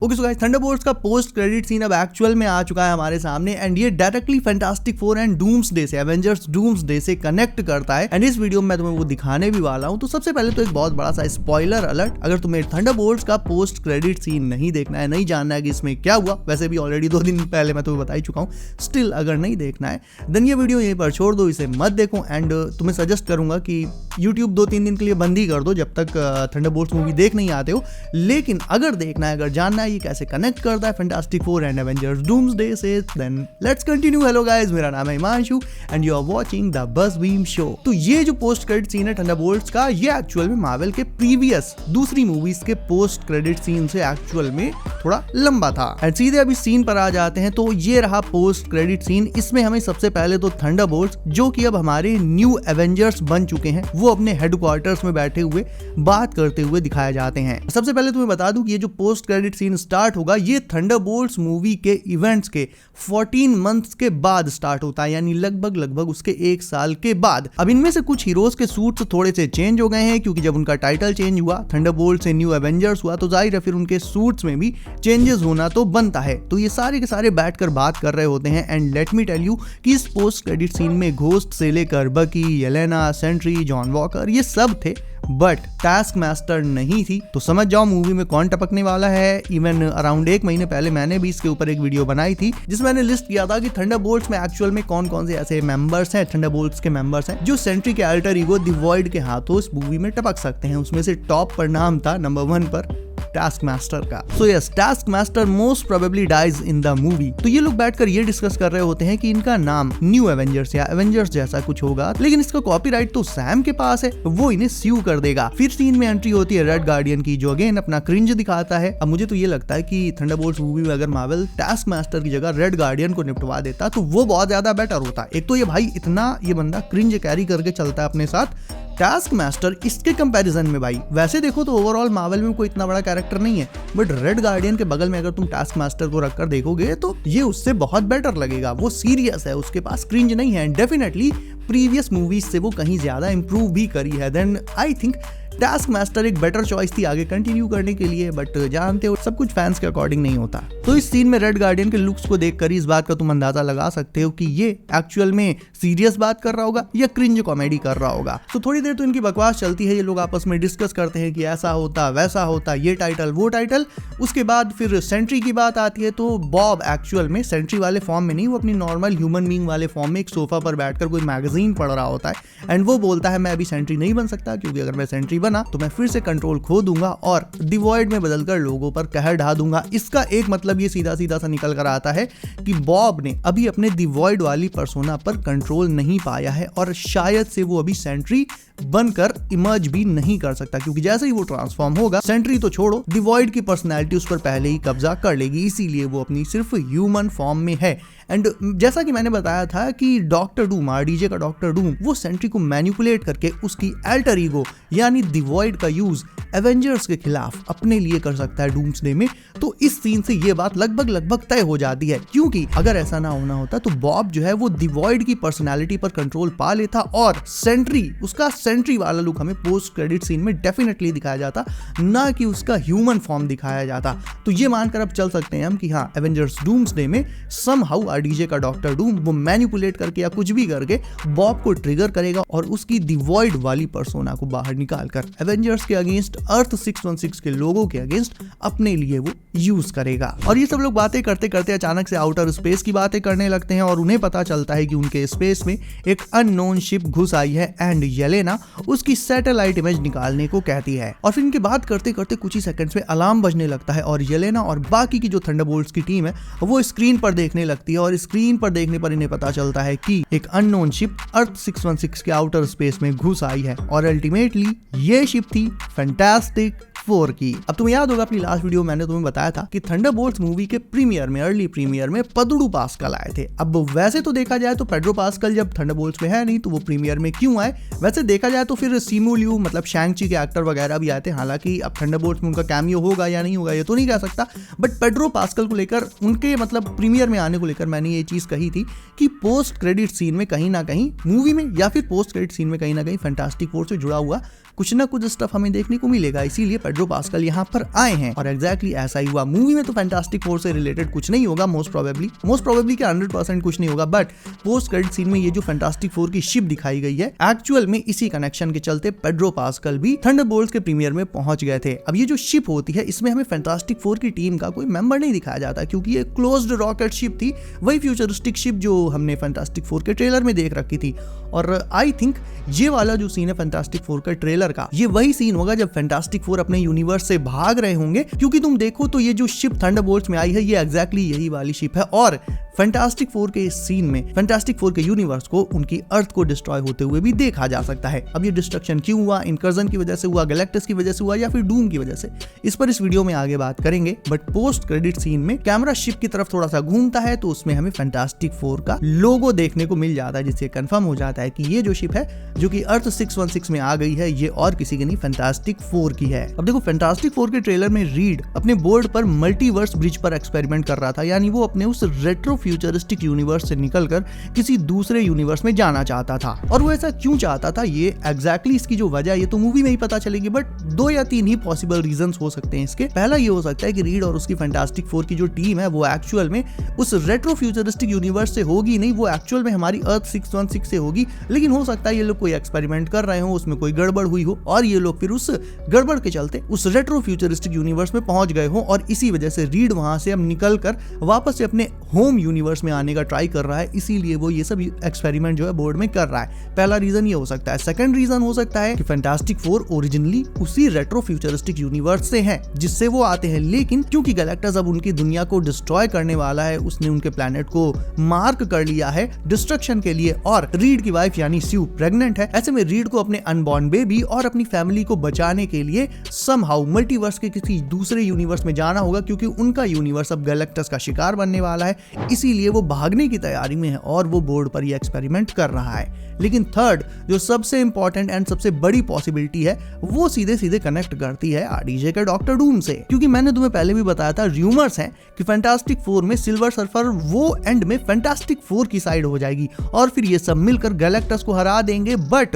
Okay so guys, Thunderbolts का post credit scene अब actual में आ चुका है हमारे सामने एंड ये directly fantastic four and doomsday से, एवेंजर्स डूम्सडे से कनेक्ट करता है। एंड इस वीडियो में मैं तुम्हें वो दिखाने भी वाला हूं। तो सबसे पहले तो एक बहुत बड़ा सा स्पॉइलर अलर्ट, अगर तुम्हें थंडरबोल्ट्स का पोस्ट क्रेडिट सीन नहीं देखना है, नहीं जानना है कि इसमें क्या हुआ, वैसे भी ऑलरेडी 2 दिन पहले मैं तुम्हें बता ही चुका हूँ, स्टिल अगर नहीं देखना है देन ये वीडियो यहीं पर छोड़ दो, इसे मत देखो। एंड तुम्हें सजेस्ट करूंगा कि यूट्यूब 2-3 दिन के लिए बंद ही कर दो जब तक थंडरबोल्ट्स मूवी देख नहीं आते हो। लेकिन अगर देखना है, अगर जानना है ये कैसे कनेक्ट करता है fantastic four and Avengers Doomsday से, then let's continue. Hello guys, मेरा नाम है Himanshu and you are watching the Buzz Beam show. तो ये जो पोस्ट क्रेडिट सीन है थंडरबोल्ट्स का, ये एक्चुअल में मार्वल के प्रीवियस दूसरी मूवीज के पोस्ट क्रेडिट सीन से एक्चुअल में थोड़ा लंबा था। एंड सीधे अभी सीन पर आ जाते हैं। तो ये रहा पोस्ट क्रेडिट सीन। इसमें हमें सबसे पहले तो थंडरबोल्ट्स, जो कि अब हमारे न्यू एवेंजर्स बन चुके हैं, वो अपने हेडक्वार्टर्स में बैठे हुए बात करते हुए दिखाए जाते हैं। सबसे पहले तुम्हें बता दूं कि ये जो पोस्ट क्रेडिट सीन स्टार्ट होगा, ये थंडरबोल्ट्स मूवी के इवेंट्स के 14 मंथ्स के बाद स्टार्ट होता है, यानी लगभग उसके 1 साल के बाद। अब इनमें से कुछ हीरोज के सूट्स थोड़े से चेंज हो गए हैं, क्योंकि जब उनका टाइटल चेंज हुआ, थंडरबोल्ट से न्यू एवेंजर्स हुआ, तो जाहिर है फिर उनके सूट्स में भी चेंजेस होना तो बनता है। तो ये सारे के सारे बैठकर बात कर रहे होते हैं। And let me tell you कि इस पोस्ट क्रेडिट सीन में घोस्ट से लेकर बकी, येलेना, सेंट्री, जॉन वॉकर, ये सब थे, बट टास्क मास्टर नहीं थी। तो समझ जाओ मूवी में कौन टपकने वाला है। इवन अराउंड 1 महीने पहले मैंने भी इसके ऊपर एक वीडियो बनाई थी, जिसमें मैंने लिस्ट किया था कि थंडरबोल्ट्स में एक्चुअल में कौन कौन से ऐसे मेंबर्स हैं, थंडरबोल्ट्स के मेंबर्स हैं, जो सेंट्री के अल्टर ईगो द वॉइड के हाथों इस मूवी में टपक सकते हैं। उसमें से टॉप पर नाम था नंबर 1 पर टास्क मास्टर का। So yes, Taskmaster most probably dies in the movie. तो ये लोग बैठकर ये डिस्कस कर रहे होते हैं कि इनका नाम न्यू एवेंजर्स या एवेंजर्स जैसा कुछ होगा, लेकिन इसका कॉपीराइट तो सैम के पास है, वो इन्हें स्यू कर देगा। फिर सीन में एंट्री होती है रेड गार्डियन की, जो अगेन अपना क्रिंज दिखाता है। अब मुझे तो ये लगता है कि थंडरबोल्ट्स मूवी में अगर मार्वल टास्क मास्टर की जगह रेड गार्डियन को निपटवा देता तो वो बहुत ज्यादा बेटर होता। एक तो ये भाई इतना ये बंदा क्रिंज कैरी करके चलता है अपने साथ, टास्क मास्टर इसके कंपैरिजन में भाई वैसे देखो तो ओवरऑल मार्वल में कोई इतना बड़ा कैरेक्टर नहीं है, बट रेड गार्डियन के बगल में अगर तुम टास्क मास्टर को रखकर देखोगे तो ये उससे बहुत बेटर लगेगा। वो सीरियस है, उसके पास क्रिंज नहीं है, डेफिनेटली प्रीवियस मूवीज से वो कहीं ज्यादा इंप्रूव भी करी है। Then I think Taskmaster एक बेटर चॉइस थी आगे कंटिन्यू करने के लिए, बट जानते हो सब कुछ फैंस के अकॉर्डिंग नहीं होता। तो इस सीन में रेड गार्डियन के लुक्स को देखकर इस बात का तुम अंदाजा लगा सकते हो कि ये एक्चुअल में सीरियस बात कर रहा होगा या क्रिंज कॉमेडी कर रहा होगा। तो थोड़ी देर तो इनकी बकवास चलती है, ये लोग आपस में डिस्कस करते हैं कि ऐसा होता वैसा होता, ये टाइटल वो टाइटल। उसके बाद फिर सेंट्री की बात आती है। तो बॉब एक्चुअल में सेंट्री वाले फॉर्म में नहीं, वो अपनी नॉर्मल ह्यूमन बीइंग वाले फॉर्म में एक सोफा पर बैठकर कोई मैगजीन पढ़ रहा होता है। एंड वो बोलता है मैं अभी सेंट्री नहीं बन सकता, क्योंकि अगर मैं सेंट्री बना तो मैं फिर से कंट्रोल खो दूंगा और डिवॉइड में बदलकर लोगों पर कहर ढा दूंगा। इसका एक मतलब ये सीधा सीधा सा निकल कर आता है कि बॉब ने अभी अपने डिवॉइड वाली पर्सोना पर कंट्रोल नहीं पाया है और शायद से वो अभी सेंट्री बनकर इमर्ज भी नहीं कर सकता, क्योंकि जैसे ही वो ट्रांसफॉर्म होगा, सेंट्री तो छोड़ो, डिवॉइड की पर्सनैलिटी उस पर पहले ही कब्जा कर लेगी। इसीलिए वो अपनी सिर्फ ह्यूमन फॉर्म में है। एंड जैसा कि मैंने बताया था कि डॉक्टर डूम, आरडीजे का डॉक्टर डूम, वो सेंट्री को मैनिपुलेट करके उसकी अल्टर ईगो यानी डिवॉइड का यूज एवेंजर्स के खिलाफ अपने लिए कर सकता है डूम्सडे में। तो इस सीन से ये बात लगभग तय हो जाती है, क्योंकि अगर ऐसा ना होना होता तो बॉब जो है वो डिवॉइड की पर्सनालिटी पर कंट्रोल पा लेता और सेंट्री, उसका सेंट्री वाला लुक हमें पोस्ट क्रेडिट सीन में डेफिनेटली दिखाया जाता, ना कि उसका ह्यूमन फॉर्म दिखाया जाता। तो ये मानकर अब चल सकते हैं हम कि हाँ, एवेंजर्स डूम्सडे में समहाउ आरडीजे का डॉक्टर डूम वो मैनिपुलेट करके या कुछ भी करके बॉब को ट्रिगर करेगा और उसकी डिवॉइड वाली पर्सोना को बाहर निकालकर एवेंजर्स के अगेंस्ट, अर्थ 616 के लोगों के अगेंस्ट अपने लिए वो यूज करेगा। और ये सब लोग बातें करते करते अचानक से आउटर स्पेस की बातें करने लगते हैं और उन्हें पता चलता है कि उनके स्पेस में एक अननोन शिप घुस आई है एंड येलेना उसकी सैटेलाइट इमेज निकालने को कहती है। और फिर इनकी बात करते करते कुछ ही सेकंड्स में अलार्म बजने लगता है और येलेना और बाकी की जो थंडरबोल्ट्स की टीम है वो स्क्रीन पर देखने लगती है। और स्क्रीन पर देखने पर इन्हें पता चलता है कि एक अननोन शिप अर्थ 616 के आउटर स्पेस में घुस आई है और अल्टीमेटली ये शिप थी फैंटास्टिक फोर की। अब तुम्हें याद होगा अपनी लास्ट वीडियो मैंने तुम्हें बताया था कि थंडरबोल्ट्स मूवी के प्रीमियर में, अर्ली प्रीमियर में पेड्रो पास्कल आए थे। अब वैसे तो देखा जाए तो पेड्रो पास्कल जब थंडरबोल्ट्स में है नहीं तो वो प्रीमियर में क्यों आए? वैसे देखा जाए तो फिर सिमू लियू मतलब शैंग-ची के एक्टर वगैरह भी आए थे। हालांकि अब थंडरबोल्ट्स में उनका कैमियो होगा या नहीं होगा ये तो नहीं कह सकता, बट पेड्रो पास्कल को लेकर, उनके मतलब प्रीमियर में आने को लेकर मैंने ये चीज कही थी कि पोस्ट क्रेडिट सीन में कहीं ना कहीं मूवी में या फिर पोस्ट क्रेडिट सीन में कहीं ना कहीं फैंटास्टिक फोर से जुड़ा हुआ कुछ ना कुछ स्टफ हमें देखने को मिलेगा। इसीलिए पेड्रो पास्कल यहाँ पर आए हैं और एग्जैक्टली ऐसा ही हुआ। मूवी में तो फैंटास्टिक फोर से रिलेटेड कुछ नहीं होगा, मोस्ट प्रोबेबली क्या 100% कुछ नहीं होगा, बट पोस्ट क्रेडिट सीन में ये जो फैंटास्टिक फोर की शिप दिखाई गई है, एक्चुअल में इसी कनेक्शन के चलते पेड्रो पास्कल भी थंडरबोल्ट्स के प्रीमियर में पहुंच गए थे। अब ये जो शिप होती है इसमें हमें फैंटास्टिक फोर की टीम का कोई मेंबर नहीं दिखाया जाता क्योंकि ये क्लोज्ड रॉकेट शिप थी, वही फ्यूचरिस्टिक शिप जो हमने फैंटास्टिक फोर के ट्रेलर में देख रखी थी। और आई थिंक ये वाला जो सीन है फैंटास्टिक फोर का ट्रेलर का, ये वही सीन होगा जब फैंटास्टिक फोर अपने यूनिवर्स से भाग रहे होंगे, क्योंकि तुम देखो तो ये जो शिप थंडरबोल्ट्स में आई है ये एग्जैक्टली यही वाली शिप है। और फैंटास्टिक फोर के इस सीन में फैंटास्टिक फोर के यूनिवर्स को उनकी अर्थ को डिस्ट्रॉय होते हुए भी देखा जा सकता है। अब ये डिस्ट्रक्शन क्यों हुआ, इनकर्जन की वजह से हुआ, गैलेक्टस की वजह से हुआ या फिर डूम की वजह से, इस पर इस वीडियो में आगे बात करेंगे। बट पोस्ट क्रेडिट सीन में कैमरा शिप की तरफ थोड़ा सा घूमता है तो उसमें हमें फैंटास्टिक फोर का लोगो देखने को मिल जाता है, जिससे कंफर्म हो जाता है कि ये जो शिप है जो कि अर्थ 616 में आ गई है ये और किसी की नहीं फैंटास्टिक फोर की है। अब देखो फैंटास्टिक फोर के ट्रेलर में रीड अपने बोर्ड पर मल्टीवर्स ब्रिज पर एक्सपेरिमेंट कर रहा था, यानी वो अपने उस रेट्रो फ्यूचरिस्टिक यूनिवर्स से निकलकर किसी दूसरे यूनिवर्स में जाना चाहता था। और वो ऐसा क्यों चाहता था ये एग्जैक्टली इसकी जो वजह ये तो मूवी में ही पता चलेगी, बट 2 या 3 ही पॉसिबल रीजंस हो सकते हैं इसके। पहला ये हो सकता है कि रीड और उसकी फैंटास्टिक फोर की जो टीम है वो एक्चुअल में उस रेट्रो फ्यूचरिस्टिक यूनिवर्स से होगी नहीं, वो एक्चुअल में हमारी अर्थ 616 से होगी। लेकिन हो सकता है ये लोग कोई एक्सपेरिमेंट कर रहे हो, उसमें कोई गड़बड़ हुई हो और ये लोग फिर उस गड़बड़ के चलते उस रेट्रो फ्यूचरिस्टिक यूनिवर्स में पहुंच गए हो और इसी वजह से रीड वहां से अब निकलकर वापस से अपने होम यूनिवर्स में आने का ट्राई कर रहा है, इसीलिए वो ये सब एक्सपेरिमेंट जो है बोर्ड में कर रहा है। पहला रीजन ये हो सकता है। सेकंड रीजन हो सकता है कि फैंटास्टिक फोर ओरिजिनली उसी रेट्रो फ्यूचरिस्टिक यूनिवर्स से हैं जिससे वो आते हैं, लेकिन क्योंकि गैलेक्टस अब उनकी दुनिया को डिस्ट्रॉय करने वाला है, उसने उनके प्लैनेट को मार्क कर लिया है डिस्ट्रक्शन के लिए और रीड की वाइफ यानी स्यू प्रेग्नेंट है। ऐसे में रीड को अपने अनबॉर्न बेबी और अपनी फैमिली को बचाने के लिए समहाउ मल्टीवर्स के किसी दूसरे यूनिवर्स में जाना होगा, क्योंकि उनका यूनिवर्स अब गैलेक्टस का शिकार बनने वाला है, इसीलिए वो भागने की तैयारी में है और वो बोर्ड पर ये एक्सपेरिमेंट कर रहा है। लेकिन थर्ड जो सबसे इंपॉर्टेंट एंड सबसे बड़ी पॉसिबिलिटी है वो सीधे सीधे कनेक्ट करती है आरडीजे के डॉक्टर डूम से, क्योंकि मैंने तुम्हें पहले भी बताया था र्यूमर्स हैं कि फैंटास्टिक फोर में सिल्वर सर्फर वो एंड में फैंटास्टिक फोर की साइड हो जाएगी और फिर ये सब मिलकर गैलेक्टस को हरा देंगे। बट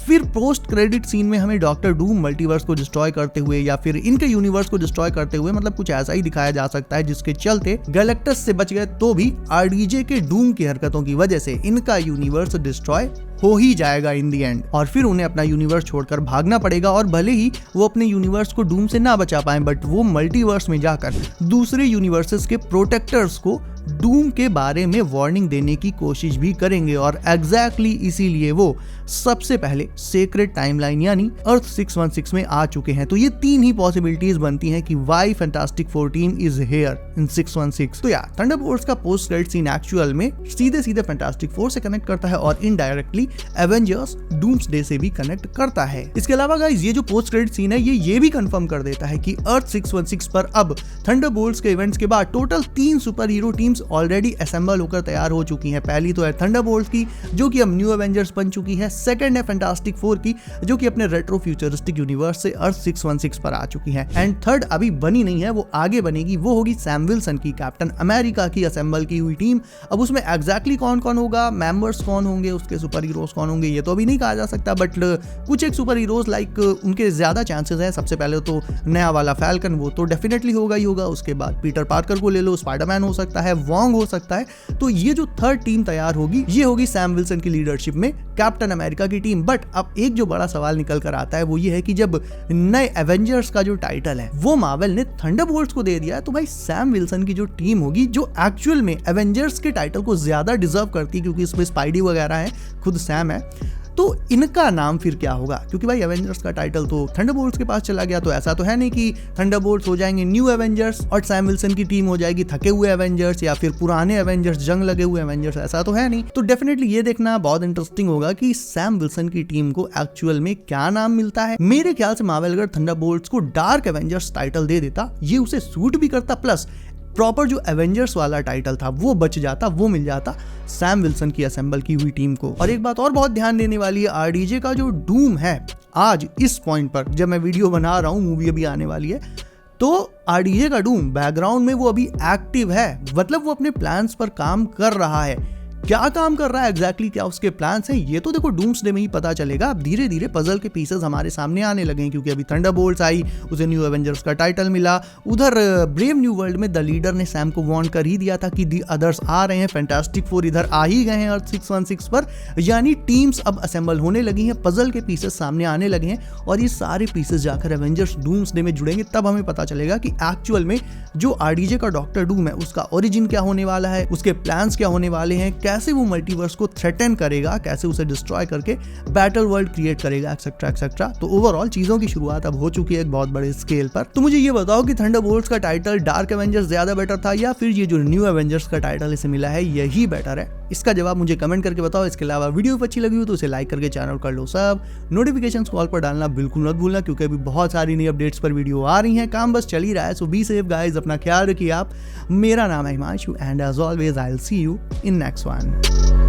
फिर पोस्ट क्रेडिट सीन में हमें डॉक्टर डूम मल्टीवर्स को डिस्ट्रॉय करते हुए या फिर इनके यूनिवर्स को डिस्ट्रॉय करते हुए, मतलब कुछ ऐसा ही दिखाया जा सकता है जिसके चलते गैलेक्टस से बच गए तो भी आरडीजे के डूम की हरकतों की वजह से इनका यूनिवर्स डिस्ट्रॉय हो ही जाएगा इन दी एंड और फिर उन्हें अपना यूनिवर्स छोड़कर भागना पड़ेगा। और भले ही वो अपने यूनिवर्स को डूम से ना बचा पाए, बट वो मल्टीवर्स में जाकर दूसरे यूनिवर्सेस के प्रोटेक्टर्स को डूम के बारे में वार्निंग देने की कोशिश भी करेंगे और एग्जैक्टली इसीलिए वो सबसे पहले सेक्रेट टाइमलाइन यानी अर्थ 616 में आ चुके हैं। तो ये 3 ही पॉसिबिलिटीज बनती हैं कि why Fantastic Four team is here in 616। तो यार थंडरबोल्ट्स का पोस्ट क्रेडिट सीन एक्चुअल में सीधे सीधे फैंटास्टिक फोर से कनेक्ट करता है और इनडायरेक्टली एवेंजर्स डूम्सडे से भी कनेक्ट करता है। इसके अलावा गाइस ये जो पोस्ट क्रेडिट सीन है ये भी कंफर्म कर देता है कि अर्थ 616 पर अब थंडरबोल्ट्स के इवेंट्स के बाद total 3 super hero teams already assemble होकर तैयार हो चुकी हैं। पहली तो है थंडरबोल्ट्स की जो कि अब न्यू एवेंजर्स बन चुकी है, सेकंड है फैंटास्टिक फोर की जो कि अपने रेट्रो फ्यूचरिस्टिक यूनिवर्स से अर्थ 616 पर आ चुकी है, एंड थर्ड अभी बनी नहीं है, वो आगे बनेगी, वो होगी सैम विल्सन की कैप्टन अमेरिका की असेंबल की हुई टीम। अब उसमें एग्जैक्टली कौन कौन होगा, मेंबर्स कौन होंगे, उसके सुपर हीरोज कौन होंगे ये तो अभी नहीं कहा जा सकता, बट कुछ एक सुपर हीरोज लाइक उनके ज्यादा चांसेस है। सबसे पहले तो नया वाला फैल्कन वो तो डेफिनेटली होगा ही होगा, उसके बाद पीटर पार्कर को ले लो, स्पाइडरमैन हो सकता है, वॉन्ग हो सकता है। तो ये जो थर्ड टीम तैयार होगी ये होगी सैम विल्सन की लीडरशिप में कैप्टन अमेरिका की टीम। बट अब एक जो बड़ा सवाल निकल कर आता है वो ये है कि जब नए एवेंजर्स का जो टाइटल है वो मार्वल ने थंडरबोल्ट्स को दे दिया है, तो भाई सैम विल्सन की जो टीम होगी जो एक्चुअल में एवेंजर्स के टाइटल को ज्यादा डिजर्व करती है क्योंकि इसमें स्पाइडी वगैरह है, खुद सैम है, तो इनका नाम फिर क्या होगा? क्योंकि भाई एवेंजर्स का टाइटल तो थंडरबोल्ट्स के पास चला गया, तो ऐसा तो है नहीं कि थंडरबोल्ट्स हो जाएंगे न्यू एवेंजर्स और सैम विल्सन की टीम हो जाएगी थके हुए एवेंजर्स या फिर पुराने एवेंजर्स जंग लगे हुए एवेंजर्स, ऐसा तो है नहीं। तो डेफिनेटली ये देखना बहुत इंटरेस्टिंग होगा कि सैम विल्सन की टीम को एक्चुअल में क्या नाम मिलता है। मेरे ख्याल से मार्वल अगर थंडरबोल्ट्स को डार्क एवेंजर्स टाइटल दे देता ये उसे सूट भी करता, प्लस प्रॉपर जो एवेंजर्स वाला टाइटल था वो बच जाता, वो मिल जाता सैम विल्सन की असेंबल की हुई टीम को। और एक बात और बहुत ध्यान देने वाली है, आरडीजे का जो डूम है आज इस पॉइंट पर जब मैं वीडियो बना रहा हूँ, मूवी अभी आने वाली है, तो आरडीजे का डूम बैकग्राउंड में वो अभी एक्टिव है, मतलब वो अपने प्लान्स पर काम कर रहा है। क्या काम कर रहा है एग्जैक्टली, क्या उसके प्लान्स हैं, ये तो देखो डूम्सडे में ही पता चलेगा। अब धीरे धीरे पजल के पीसेस हमारे सामने आने लगे हैं, क्योंकि अभी थंडरबोल्ट्स आई, उसे न्यू एवेंजर्स का टाइटल मिला। उधर ब्रेव न्यू वर्ल्ड में द लीडर ने सैम को वार्न कर ही दिया था कि दी अदर्स आ रहे हैं, फैंटास्टिक फोर इधर आ ही गए हैं अर्थ 616 पर। यानी टीम्स अब असेंबल होने लगी हैं, पजल के पीसेस सामने आने लगे हैं, और ये सारे पीसेस जाकर एवेंजर्स डूम्सडे में जुड़ेंगे। तब हमें पता चलेगा कि एक्चुअल में जो आरडीजे का डॉक्टर डूम है उसका ओरिजिन क्या होने वाला है, उसके प्लान्स क्या होने वाले हैं, कैसे वो मल्टीवर्स को थ्रेटन करेगा, कैसे उसे डिस्ट्रॉय करके बैटल वर्ल्ड क्रिएट करेगा, एक्सेट्रा एक्सेट्रा। तो ओवरऑल चीजों की शुरुआत अब हो चुकी है एक बहुत बड़े स्केल पर। तो मुझे ये बताओ कि थंडरबोल्ट्स का टाइटल डार्क एवेंजर्स ज्यादा बेटर था, या फिर ये जो न्यू एवेंजर्स का टाइटल इसे मिला है यही बेटर है? इसका जवाब मुझे कमेंट करके बताओ। इसके अलावा वीडियो अच्छी लगी हो तो उसे लाइक करके चैनल कर लो सब, नोटिफिकेशंस कॉल पर डालना बिल्कुल मत भूलना, क्योंकि अभी बहुत सारी नई अपडेट्स पर वीडियो आ रही हैं। काम बस चल ही रहा है। सो बी सेफ गाइस, अपना ख्याल रखिए आप। मेरा नाम है Himanshu and as always I will see you in next one.